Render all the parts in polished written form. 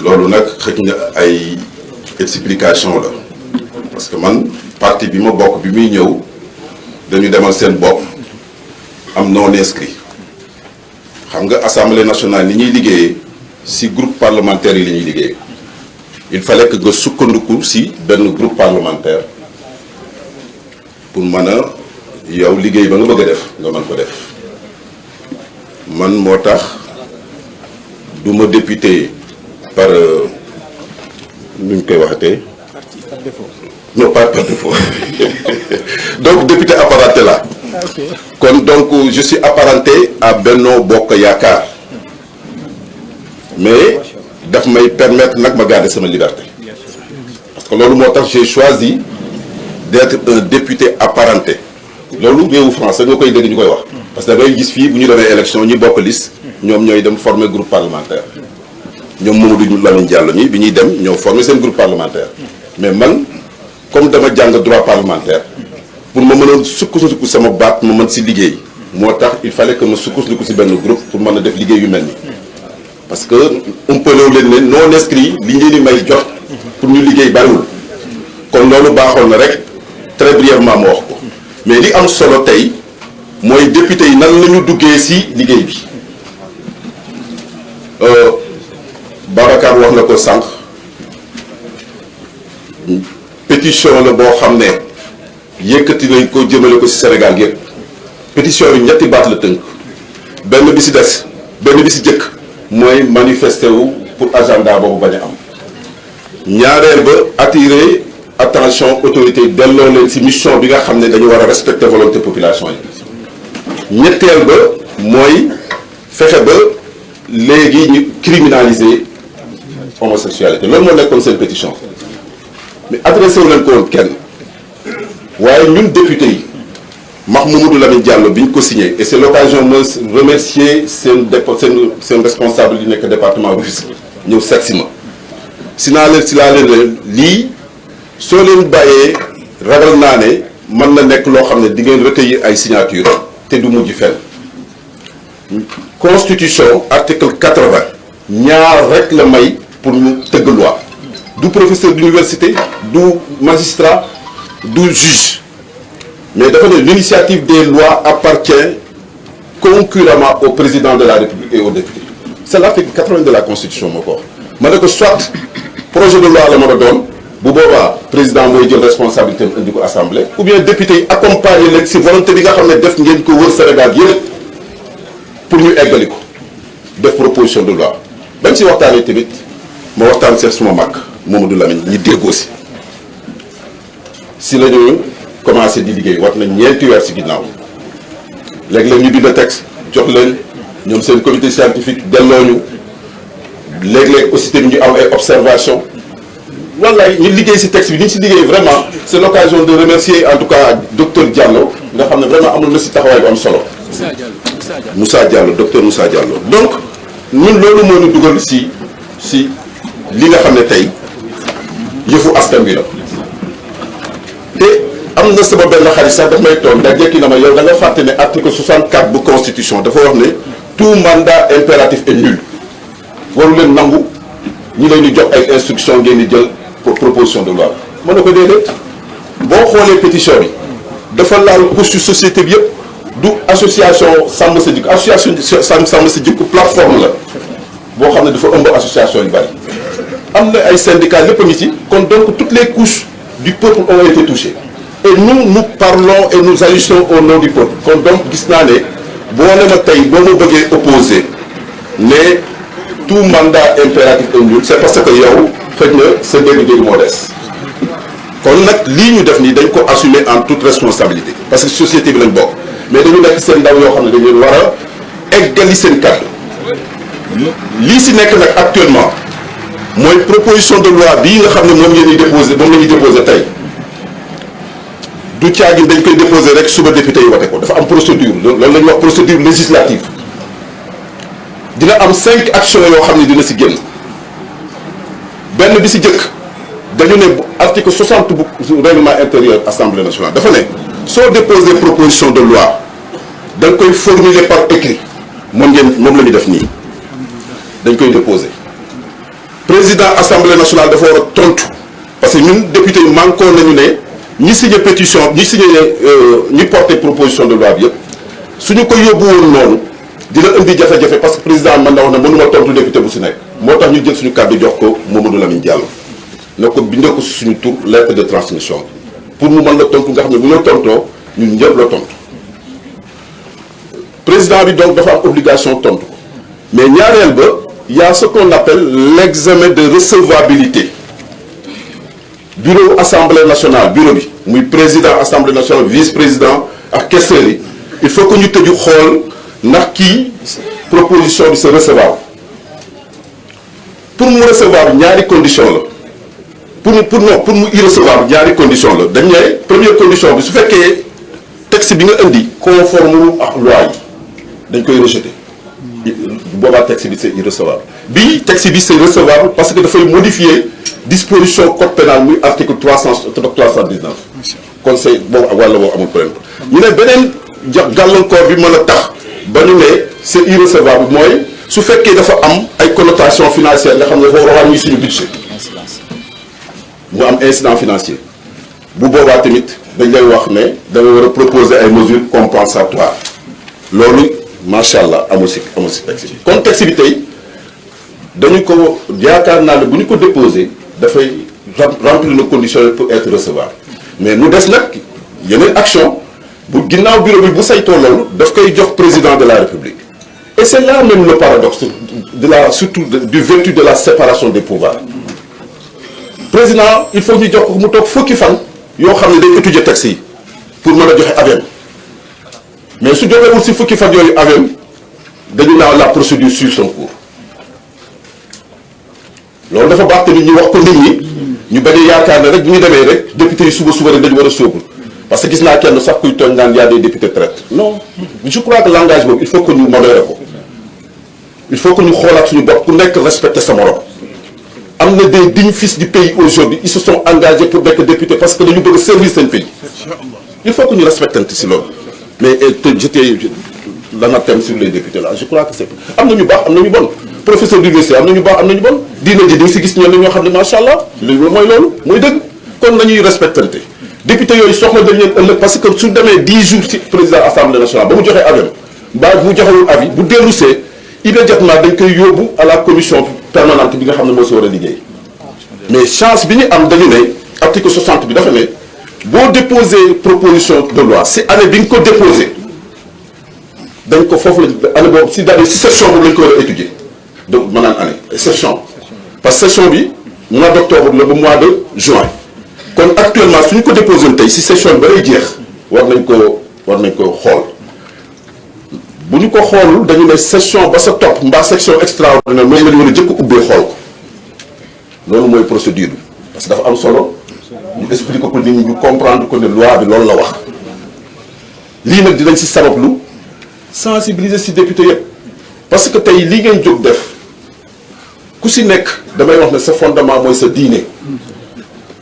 loolu nag xëj na ay explication la parce que man parti bi ma bokk bi muy ñëw dañu demal seen bopp am non inscrit xam nga assemblée nationale ni ñuy liggéeyee ci groupe parlementaire yi la ñuy liggéeyee il fallait que nga sukkandiku ci benn groupe parlementaire pour mën a yow liggéey ba nga bëgg a def nga mën ko def man moo tax du ma député par nu ñu koy waxatee non pas par défaut donc député apparenté là kon donc je suis apparenté à Benno Bokk Yaakaar mais daf may permettre nag ma garder sama liberté parce que loolu moo tax j'ai choisi d'être un député apparenté loolu réewu France nga koy dégg ñu koy wax parce que da ngay gis fii bu ñu demee élection ñi bokk liste ñoom ñooy dem former groupe parlementaire ñoom Mamadou Lamine Diallo ñi bi ñuy dem ñoo former seen groupe parlementaire mais man comme dama jàng droit parlementaire pour ma mën a sukkandiku sama baat ma mën si liggéey moo tax il fallait que ma sukkandiku si benn groupe pour mën a def liggéey yu mel nii parce que umpalewu leen ne non inscrit li ngeen di may jot pour ñu liggéey bariwul kon loolu baaxoon na rek très brièvement ma wax ko mais li am solo tey mooy député yi nan la ñu duggee si liggéey bi Babacar wax na ko sànq pétition la boo xam ne yëkkati nañ ko jëmale ko ci Sénégal yëpp pétition bi ñetti baat la tënk benn bi ci des benn bi ci jëkk mooy manifester wu pour agenda boobu bañ a am ñaareel ba attirer attention autorité yi delloo leen ci mission bi nga xam ne dañu war a respecter volonté population yi ñetteel ba mooy fexe ba léegi ñu criminaliser homosexualité loolu moo nekkoon seen pétition mais adressé wu leen ko woon kenn waaye ñun député yi Mamadou Lamine Diallo bi ñu ko signé et c'est l'occasion de remercier seen responsable yi nekk département Rufisque ñëw seet si ma si laa leen lii soo leen bàyyee ragal naa ne mën na nekk loo xam ne di ngeen recueillir ay signature te du mujj fenn constitution article 80 ñaar rek la may pour ñu tëgg loi du professeur d'université du magistrat du juge mais dafa ne l'initiative des lois appartient concurremment au président de la République et aux députés c'est l'article 80 de la constitution moo ko wax ma ne ko soit projet de loi la mën a doon bu boobaa président mooy jël responsabilité indi ko assemblée ou bien député yi accompagner leen si volonté bi nga xam ne def ngeen ko wër Sénégal yëpp pour ñu eggali ko def proposition de loi même si waxtaanee tamit ma waxtaan seet suma mag Mamadou Lamine ñi déggoo si la ñu commencé di liggéey war nañ ñeenti weer si ginnaaw léeg-léeg ñu bind texte jox leen ñoom seen comité scientifique delloo ñu léeg-léeg aussi tamit ñu am ay observation wallaay ñu liggéey si texte bi ni ñu si liggéey vraiment c'est l'occasion de remercier en tout cas docteur Diallo nga xam ne vraiment amul na si taxawaay bu am solo Moussa Diallo docteur Moussa Diallo donc ñun loolu moo ñu dugal si li nga xam ne tey yëfu askan bi la te am na sama benn xarit sax daf may toog da jekki na ma yow da nga fàtte ne article 64 bu constitution dafa wax ne tout mandat impératif est nul waru leen nangu ñi leen di jox ay instruction ngeen di jël pour proposition de loi mën na ko déedéet boo xoolee pétition bi dafa laal couche société bi yëpp du association sàmm sa jikko association sàmm sa jikko plateforme la boo xam ne dafa ëmb association yu bari am na ay syndicats lépp a ngi ci kon donc toutes les couches du peuple ont été touchées et nous parlons et nous agissons au nom du peuple kon donc gis naa ne boo ne ma tey boo ma bëggee opposé ne tout mandat impératif est nul c'est parce que yow xëy na sa dégg-dégg moo des kon nag lii ñu def nii dañ ko assumer en toute responsabilité parce que société bi lañ bokk mais dañu nekk seen ndaw yoo xam ne dañu leen war a eggali seen kàddu lii si nekk nag actuellement mooy proposition de loi bii nga xam ne moom ngeen di déposé moom la ñuy déposé tey du caagin dañ koy déposé rek suba député yi wote ko dafa am procédure loolu la ñuy wax procédure législative dina am 5 actions yoo xam ne dina si génn benn bi si jëkk dañu ne article 60 bu règlement intérieur assemblée nationale dafa ne soo déposé proposition de loi da nga koy formuler par écrit moom la ñu def nii dañ koy déposé président assemblée nationale dafa war a tontu parce que ñun député yi manqué nañu ne ñi signé pétition ñi signé ñi porté proposition de loi bi yëpp suñu ko yóbbu woon noonu dina indi jafe-jafe parce que président man na wax ne mënuma tontu député bu si nekk moo tax ñu jël suñu kàddu jox ko Mamadou Lamine Diallo ne ko bindee ko si suñu tur lettre de transmission pour mu mën la tontu nga xam ne bu ñu tontoo ñun ñëpp la tontu président bi donc dafa am obligation tontu ko mais ñaareel ba il y a ce qu'on appelle l'examen de recevabilité bureau assemblée nationale bureau bi muy président assemblée nationale vice-président ak questeurs yi il faut que ñu tëju xool ndax kii proposition bi c'est recevable pour mu recevable ñaari condition la pour mu irrecevable ñaari condition la dañ ne première condition bi su fekkee texte bi nga indi conforme ak loi yi dañ koy rejeter boobaa texte bi c'est irrecevable bii texte bi c'est recevable parce que dafay modifier disposition code pénal muy article 319 kon c'est boobu wàlla boobu amul problème ñu ne beneen gàllankoor bi mën a tax ba ñu ne c'est irrecevable mooy su fekkee dafa am ay connotation financière nga xam ne dafa war a wàññi suñu budget mu am incident financier bu boobaa tamit dañ lay wax ne da nga war a proposer ay mesures compensatoires loolu macha allah amul si texte bi kon texte bi tey dañu ko yaakaar naa ne bu ñu ko déposé dafay remplir nos conditions pour être recevable mais nu des nag yeneen action bu ginnaaw bureau bi bu saytoo loolu daf koy jox président de la république et c'est là même le paradoxe surtout du vertu de la séparation des pouvoirs président il faut ñu jox ko mu toog fukki fan yoo xam ne day étudier texte yi pour mën a joxe avis mais su joxewul si fukki fan yooyu avis dañu naaw la procédure suit son cours loolu dafa baax tamit ñu wax ko nit ñi ñu bañ a yaakaar ne rek bu ñu demee rek député yi suba rek dañu war a sóobu parce que gis naa kenn sax kuy tooñ naan y a des députés traîtres non je crois que langage boobu il faut que ñu modéré ko il faut que ñu xoolaat suñu bopp ku nekk respecter sa morom am na des dignes fils du pays aujourd'hui ils se sont engagés pour nekk député parce que dañu bëgg service seen pays il faut que ñu respectante si loolu mais j'étais l'anathème sur les députés là je crois que c'est am na ñu baax am na ñu bon professeur d'université am na ñu baax am na ñu bon diina ji di nga si gis ñenn ñoo xam ne macha allah mooy loolu mooy dëgg kon nañuy respectante député yooyu soxla dañ leen ëllëg parce que su demee 10 jours ci président assemblée nationale ba mu joxee avis mbaa bu joxewul avis bu dellusee immédiatement dañ koy yóbbu à la commission permanente bi nga xam ne moo si war a liggéey mais chance bi ñu am dañu ne article 60 bi dafa ne boo déposé proposition de loi si année bi nga ko déposé dañ ko foofu la année boobu si daal si session boobu lañ ko war a étudier donc maanaam année session parce que session bi mois d'octobre la ba mois de juin kon actuellement suñu ko déposé tey si session bi ba lay jeex war nañ ko xool bu ñu ko xoolul dañu ne session ba sa topp mbaa section extraordinaire moom la ñu war a jëkk ubbee xool ko loolu mooy procédure bi parce que dafa am solo ñu expliquer ko nit ñi ñu comprendre ko ne loi bi loolu la wax lii nag dinañ si sabablu sensibiliser si député yëpp parce que tey lii ngeen jóg def ku si nekk damay wax ne sa fondement mooy sa diine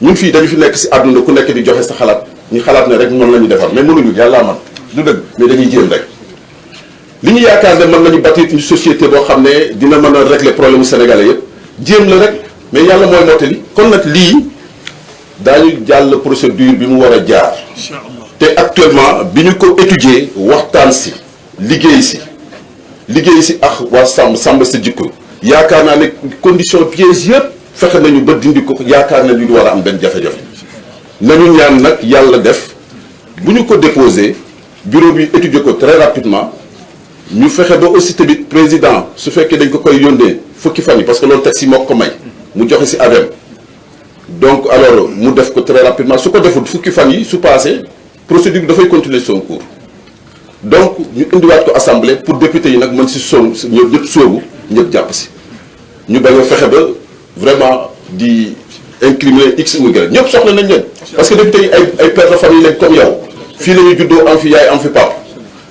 ñun fii dañu fi nekk si àdduna ku nekk di joxe sa xalaat ñu xalaat ne rek noonu la ñuy defar mais mënuñu yàllaa man du dëgg mais dañuy jéem rek li ñu yaakaar ne mën nañu bâtir une société boo xam ne dina mën a régler problème mu sénégalais yëpp jéem la rek mais yàlla mooy mottali kon nag lii daañu jàll procédure bi mu war a jaar te actuellement bi ñu ko étudier waxtaan si liggéey si ak waa sàmm sa jikko yaakaar naa ne condition piège yëpp fexe nañu ba dindi ko yaakaar na ñu war a am benn jafe-jafe nañu ñaan nag yàlla def bu ñu ko déposé bureau bi étudier ko très rapidement ñu fexe ba aussi tamit président su fekkee dañ ko koy yónnee fukki fan yi parce que loolu texte yi moo ko may mu joxe si avem donc alors mu def ko très rapidement su ko deful fukki fan yi su passé procédure bi dafay continuer son cours donc ñu indiwaat ko assemblée pour député yi nag mën si son ñëpp sóobu ñëpp jàpp si ñu bañ a fexe ba vraiment di incriminer x ou y ñëpp soxla nañ leen parce que député yi ay pères de famille lañ comme yow fii la ñuy juddoo am fi yaay am fi papa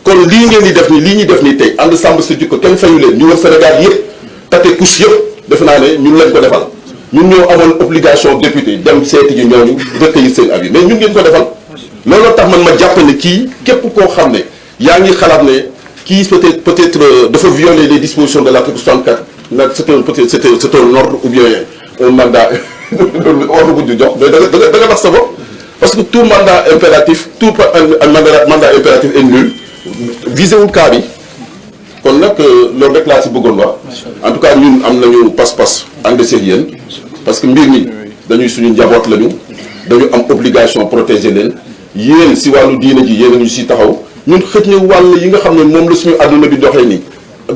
kon lii ngeen di def nii lii ñuy def nii tey ànd sàmm sa jikko kenn fayu leen ñu wër Sénégal yëpp tate couche yëpp defe naa ne ñun lañ ko defal ñun ñoo amoon obligation député dem seeti ji ñooñu recueillir seen avis mais ñun ngeen ko defal looloo tax man ma jàpp ne kii képp koo xam ne yaa ngi xalaat ne kii peut-être dafa violer les dispositions de l'article 64 nag c'est un ordre ou bien un mandat ordre bu ñu jox mais da nga nax sa bopp parce que tout mandat impératif mandat impératif est nul visé wul cas bi kon nag loolu rek laa si bëggoon wax en tout cas ñun am nañu pas-pas ànd seeg yéen parce que mbir mi dañuy suñu njaboot lañu dañu am obligation protéger leen yéen si wàllu diine ji yéen a ñu si taxaw ñun xëj na wàll yi nga xam ne moom la suñu àdduna bi doxee nii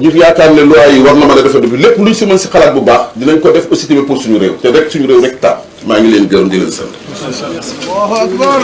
ñu yaakaar ne loi yi war na mën a defar depuis lépp luñ si mën si xalaat bu baax dinañ ko def aussi tamit pour suñu réew te rek suñu réew rek taal maa ngi leen gërëm di leen sant. Allahu akbar.